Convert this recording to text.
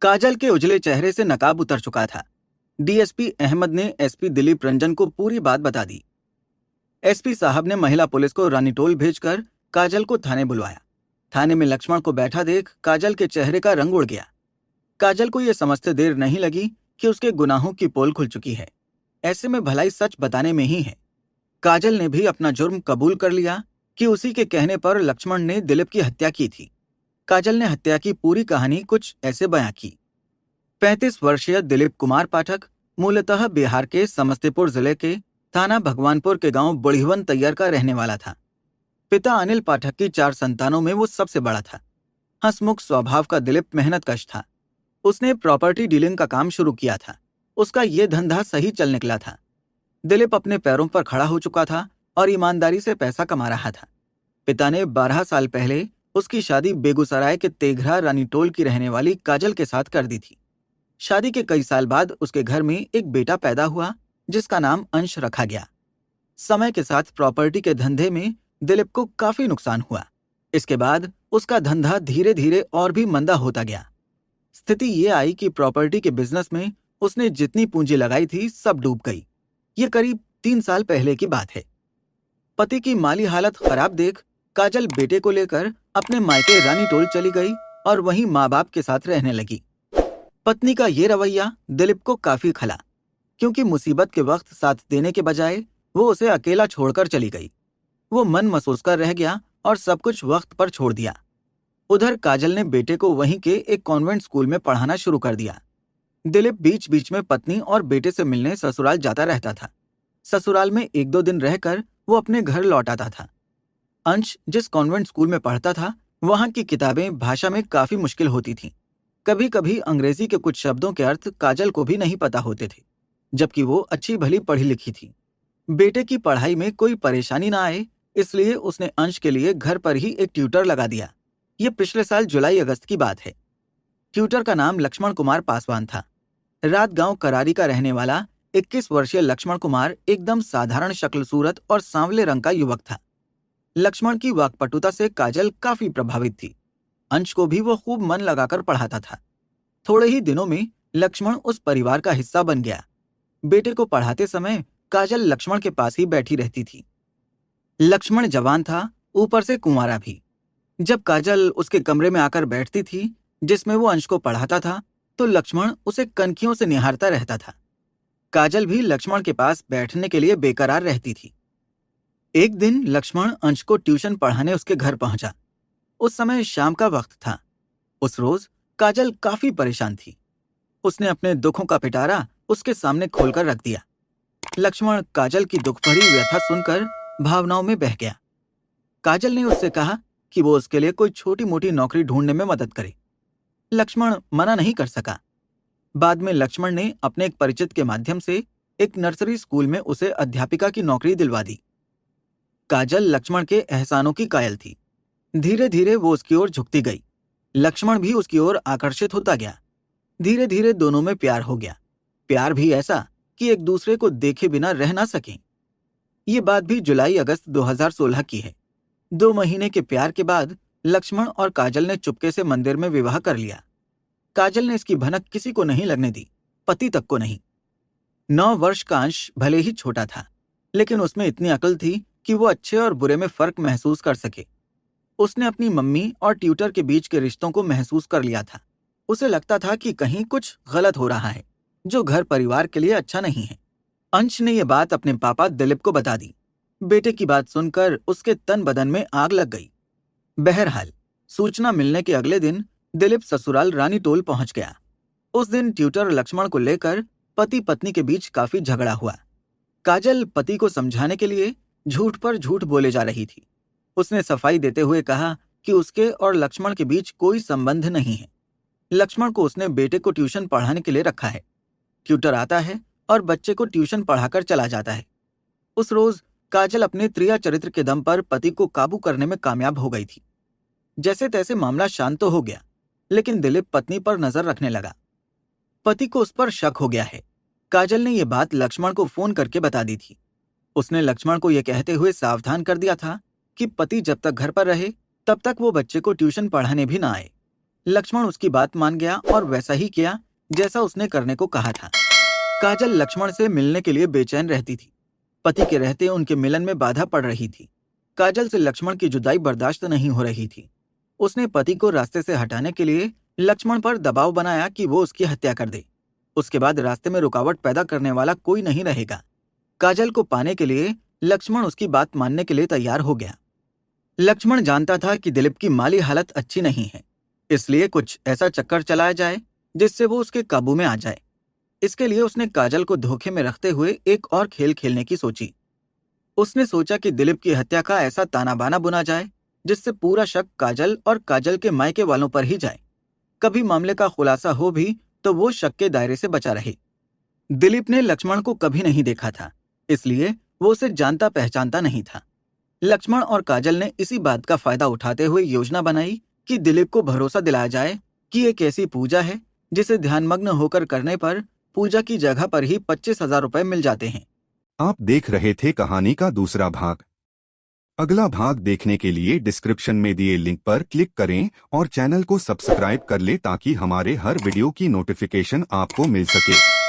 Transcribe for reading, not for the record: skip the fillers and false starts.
काजल के उजले चेहरे से नकाब उतर चुका था। डीएसपी अहमद ने एसपी दिलीप रंजन को पूरी बात बता दी। एसपी साहब ने महिला पुलिस को रानीटोल भेजकर काजल को थाने बुलवाया। थाने में लक्ष्मण को बैठा देख काजल के चेहरे का रंग उड़ गया। काजल को यह समझते देर नहीं लगी कि उसके गुनाहों की पोल खुल चुकी है। ऐसे में भलाई सच बताने में ही है। काजल ने भी अपना जुर्म कबूल कर लिया कि उसी के कहने पर लक्ष्मण ने दिलीप की हत्या की थी। काजल ने हत्या की पूरी कहानी कुछ ऐसे बयां की। 35 वर्षीय दिलीप कुमार पाठक मूलतः बिहार के समस्तीपुर जिले के थाना भगवानपुर के गांव बुढ़ीवन तैयर का रहने वाला था। पिता अनिल पाठक की 4 संतानों में वो सबसे बड़ा था। हंसमुख स्वभाव का दिलीप मेहनतकश था। उसने प्रॉपर्टी डीलिंग का काम शुरू किया था। उसका ये धंधा सही चल निकला था। दिलीप अपने पैरों पर खड़ा हो चुका था और ईमानदारी से पैसा कमा रहा था। पिता ने 12 साल पहले उसकी शादी बेगूसराय के तेघरा रानीटोल की रहने वाली काजल के साथ कर दी थी। शादी के कई साल बाद उसके घर में एक बेटा पैदा हुआ जिसका नाम अंश रखा गया। समय के साथ प्रॉपर्टी के धंधे में दिलीप को काफी नुकसान हुआ। इसके बाद उसका धंधा धीरे धीरे और भी मंदा होता गया। स्थिति ये आई कि प्रॉपर्टी के बिजनेस में उसने जितनी पूंजी लगाई थी सब डूब गई। ये करीब 3 साल पहले की बात है। पति की माली हालत खराब देख काजल बेटे को लेकर अपने मायके रानीटोल चली गई और वहीं माँ बाप के साथ रहने लगी। पत्नी का ये रवैया दिलीप को काफी खला, क्योंकि मुसीबत के वक्त साथ देने के बजाय वो उसे अकेला छोड़कर चली गई। वो मन महसूस कर रह गया और सब कुछ वक्त पर छोड़ दिया। उधर काजल ने बेटे को वहीं के एक कॉन्वेंट स्कूल में पढ़ाना शुरू कर दिया। दिलीप बीच बीच में पत्नी और बेटे से मिलने ससुराल जाता रहता था। ससुराल में 1-2 दिन रहकर वो अपने घर लौट आता था। अंश जिस कॉन्वेंट स्कूल में पढ़ता था वहां की किताबें भाषा में काफी मुश्किल होती थीं। कभी कभी अंग्रेजी के कुछ शब्दों के अर्थ काजल को भी नहीं पता होते थे, जबकि वो अच्छी भली पढ़ी लिखी थी। बेटे की पढ़ाई में कोई परेशानी ना आए इसलिए उसने अंश के लिए घर पर ही एक ट्यूटर लगा दिया। ये पिछले साल जुलाई-अगस्त की बात है। ट्यूटर का नाम लक्ष्मण कुमार पासवान था। रात गांव करारी का रहने वाला 21 वर्षीय लक्ष्मण कुमार एकदम साधारण शक्ल सूरत और सांवले रंग का युवक था। लक्ष्मण की वाक्पटुता से काजल काफी प्रभावित थी। अंश को भी वो खूब मन लगाकर पढ़ाता था। थोड़े ही दिनों में लक्ष्मण उस परिवार का हिस्सा बन गया। बेटे को पढ़ाते समय काजल लक्ष्मण के पास ही बैठी रहती थी। लक्ष्मण जवान था, ऊपर से कुंवारा भी। जब काजल उसके कमरे में आकर बैठती थी जिसमें वो अंश को पढ़ाता था, तो लक्ष्मण उसे कनखियों से निहारता रहता था। काजल भी लक्ष्मण के पास बैठने के लिए बेकरार रहती थी। एक दिन लक्ष्मण अंश को ट्यूशन पढ़ाने उसके घर पहुंचा। उस समय शाम का वक्त था। उस रोज काजल काफी परेशान थी। उसने अपने दुखों का पिटारा उसके सामने खोलकर रख दिया। लक्ष्मण काजल की दुख भरी व्यथा सुनकर भावनाओं में बह गया। काजल ने उससे कहा कि वो उसके लिए कोई छोटी मोटी नौकरी ढूंढने में मदद करे। लक्ष्मण मना नहीं कर सका। बाद में लक्ष्मण ने अपने एक परिचित के माध्यम से एक नर्सरी स्कूल में उसे अध्यापिका की नौकरी दिलवा दी। काजल लक्ष्मण के एहसानों की कायल थी। धीरे धीरे वो उसकी ओर झुकती गई। लक्ष्मण भी उसकी ओर आकर्षित होता गया। धीरे धीरे दोनों में प्यार हो गया। प्यार भी ऐसा कि एक दूसरे को देखे बिना रह ना सकें। ये बात भी जुलाई-अगस्त 2016 की है। 2 महीने के प्यार के बाद लक्ष्मण और काजल ने चुपके से मंदिर में विवाह कर लिया। काजल ने इसकी भनक किसी को नहीं लगने दी, पति तक को नहीं। 9 वर्ष का अंश भले ही छोटा था, लेकिन उसमें इतनी अकल थी कि वो अच्छे और बुरे में फर्क महसूस कर सके। उसने अपनी मम्मी और ट्यूटर के बीच के रिश्तों को महसूस कर लिया था। उसे लगता था कि कहीं कुछ गलत हो रहा है, जो घर परिवार के लिए अच्छा नहीं है। अंश ने यह बात अपने पापा दिलीप को बता दी। बेटे की बात सुनकर उसके तन बदन में आग लग गई। बहरहाल सूचना मिलने के अगले दिन दिलीप ससुराल रानीटोल पहुंच गया। उस दिन ट्यूटर लक्ष्मण को लेकर पति पत्नी के बीच काफी झगड़ा हुआ। काजल पति को समझाने के लिए झूठ पर झूठ बोले जा रही थी। उसने सफाई देते हुए कहा कि उसके और लक्ष्मण के बीच कोई संबंध नहीं है। लक्ष्मण को उसने बेटे को ट्यूशन पढ़ाने के लिए रखा है। ट्यूटर आता है और बच्चे को ट्यूशन पढ़ाकर चला जाता है। उस रोज काजल अपने त्रिया चरित्र के दम पर पति को काबू करने में कामयाब हो गई थी। जैसे तैसे मामला शांत तो हो गया, लेकिन दिलीप पत्नी पर नजर रखने लगा। पति को उस पर शक हो गया है। काजल ने यह बात लक्ष्मण को फोन करके बता दी थी। उसने लक्ष्मण को यह कहते हुए सावधान कर दिया था कि पति जब तक घर पर रहे तब तक वो बच्चे को ट्यूशन पढ़ाने भी ना आए। लक्ष्मण उसकी बात मान गया और वैसा ही किया जैसा उसने करने को कहा था। काजल लक्ष्मण से मिलने के लिए बेचैन रहती थी। पति के रहते उनके मिलन में बाधा पड़ रही थी। काजल से लक्ष्मण की जुदाई बर्दाश्त नहीं हो रही थी। उसने पति को रास्ते से हटाने के लिए लक्ष्मण पर दबाव बनाया कि वो उसकी हत्या कर दे। उसके बाद रास्ते में रुकावट पैदा करने वाला कोई नहीं रहेगा। काजल को पाने के लिए लक्ष्मण उसकी बात मानने के लिए तैयार हो गया। लक्ष्मण जानता था कि दिलीप की माली हालत अच्छी नहीं है, इसलिए कुछ ऐसा चक्कर चलाया जाए जिससे वो उसके काबू में आ जाए। इसके लिए उसने काजल को धोखे में रखते हुए एक और खेल खेलने की सोची। उसने सोचा कि दिलीप की हत्या का ऐसा ताना बाना बुना जाए जिससे पूरा शक काजल और काजल के मायके वालों पर ही जाए। कभी मामले का खुलासा हो भी तो वो शक के दायरे से बचा रहे। दिलीप ने लक्ष्मण को कभी नहीं देखा था, इसलिए वो उसे जानता पहचानता नहीं था। लक्ष्मण और काजल ने इसी बात का फायदा उठाते हुए योजना बनाई कि दिलीप को भरोसा दिलाया जाए कि एक ऐसी पूजा है जिसे ध्यानमग्न होकर करने पर पूजा की जगह पर ही 25,000 रुपए मिल जाते हैं। आप देख रहे थे कहानी का दूसरा भाग। अगला भाग देखने के लिए डिस्क्रिप्शन में दिए लिंक पर क्लिक करें और चैनल को सब्सक्राइब कर लें ताकि हमारे हर वीडियो की नोटिफिकेशन आपको मिल सके।